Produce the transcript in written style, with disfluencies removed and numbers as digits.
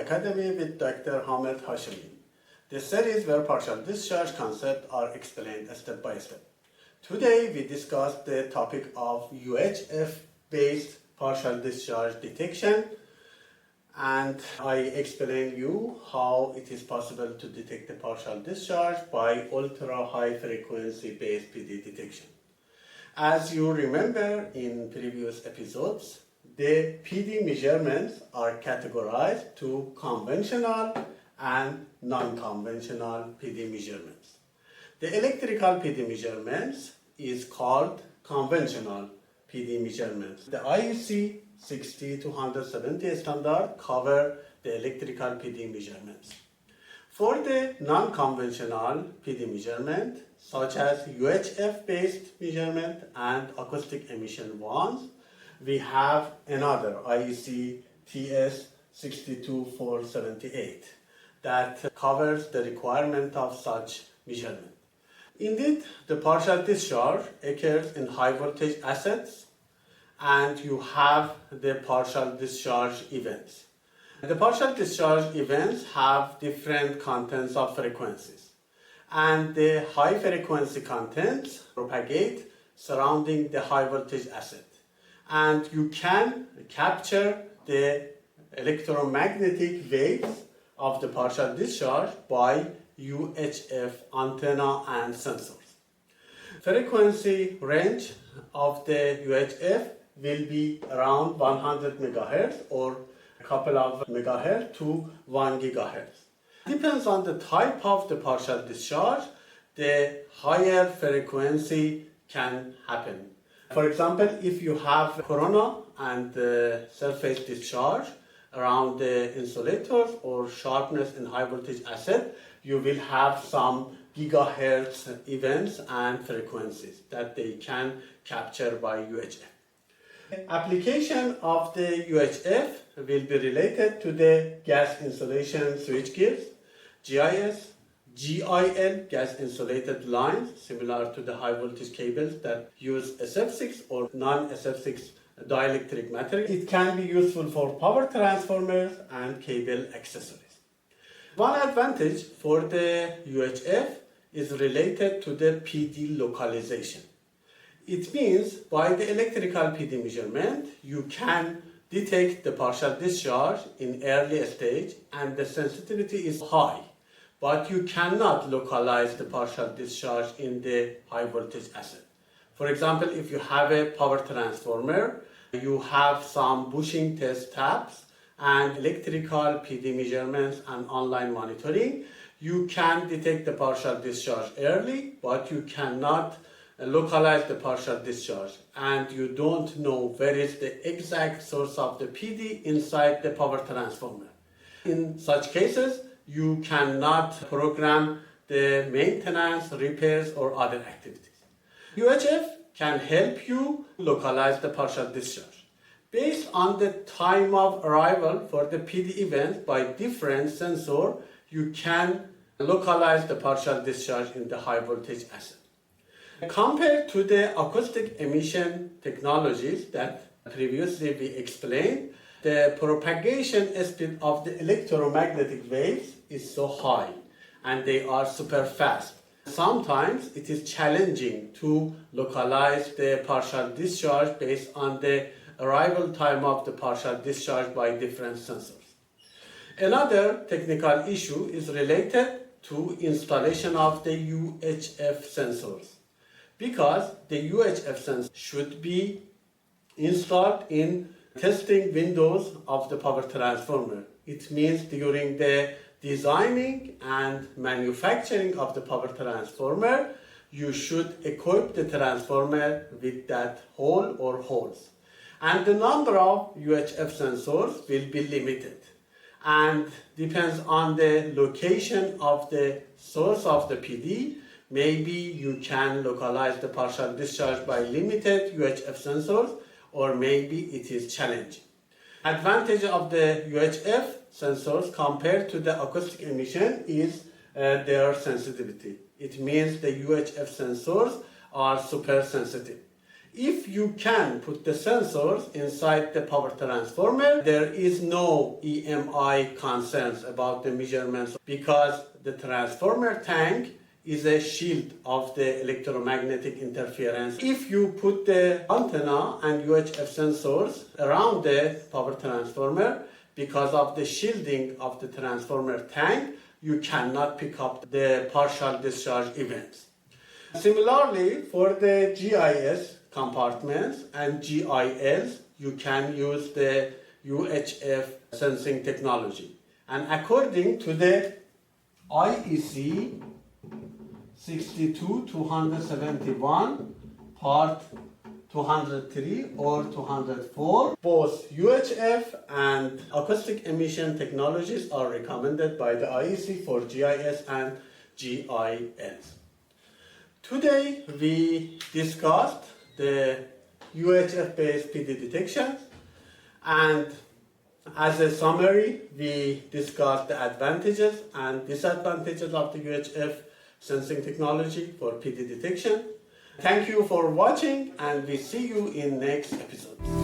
Academy with Dr. Hashemi, the series where partial discharge concepts are explained step by step. Today we discuss the topic of UHF-based partial discharge detection, and I explain you how it is possible to detect the partial discharge by ultra-high frequency based PD detection. As you remember in previous episodes, the PD measurements are categorized to conventional and non-conventional PD measurements. The electrical PD measurements is called conventional PD measurements. The IEC 60270 standard cover the electrical PD measurements. For the non-conventional PD measurement, such as UHF-based measurement and acoustic emission ones, we have another IEC TS 62478 that covers the requirement of such measurement. Indeed, the partial discharge occurs in high voltage assets, and you have the partial discharge events. The partial discharge events have different contents of frequencies, and the high frequency contents propagate surrounding the high voltage asset. And you can capture the electromagnetic waves of the partial discharge by UHF antenna and sensors. Frequency range of the UHF will be around 100 MHz or a couple of megahertz to 1 GHz. Depends on the type of the partial discharge, the higher frequency can happen. For example, if you have corona and surface discharge around the insulators or sharpness in high voltage asset, you will have some gigahertz events and frequencies that they can capture by UHF. Application of the UHF will be related to the gas insulation switchgears, GIS, GIL, gas insulated lines, similar to the high voltage cables that use SF6 or non-SF6 dielectric material. It can be useful for power transformers and cable accessories. One advantage for the UHF is related to the PD localization. It means by the electrical PD measurement, you can detect the partial discharge in early stage and the sensitivity is high. But you cannot localize the partial discharge in the high voltage asset. For example, if you have a power transformer, you have some bushing test taps and electrical PD measurements and online monitoring, you can detect the partial discharge early, but you cannot localize the partial discharge, and you don't know where is the exact source of the PD inside the power transformer. In such cases, you cannot program the maintenance, repairs, or other activities. UHF can help you localize the partial discharge. Based on the time of arrival for the PD event by different sensor, you can localize the partial discharge in the high voltage asset. Compared to the acoustic emission technologies that previously we explained, the propagation speed of the electromagnetic waves is so high and they are super fast. Sometimes it is challenging to localize the partial discharge based on the arrival time of the partial discharge by different sensors. Another technical issue is related to installation of the UHF sensors, because the UHF sensor should be installed in testing windows of the power transformer. It means during the designing and manufacturing of the power transformer, you should equip the transformer with that hole or holes. And the number of UHF sensors will be limited and depends on the location of the source of the PD. Maybe you can localize the partial discharge by limited UHF sensors, or maybe it is challenging. Advantage of the UHF sensors compared to the acoustic emission is their sensitivity. It means the UHF sensors are super sensitive. If you can put the sensors inside the power transformer, there is no EMI concerns about the measurements because the transformer tank is a shield of the electromagnetic interference. If you put the antenna and UHF sensors around the power transformer, because of the shielding of the transformer tank, you cannot pick up the partial discharge events. Similarly, for the GIS compartments and GILs, you can use the UHF sensing technology. And according to the IEC 62271, part 203 or 204, both UHF and acoustic emission technologies are recommended by the IEC for GIS and GILs. Today we discussed the UHF-based PD detection, and as a summary, we discussed the advantages and disadvantages of the UHF sensing technology for PD detection. Thank you for watching, and we see you in next episode.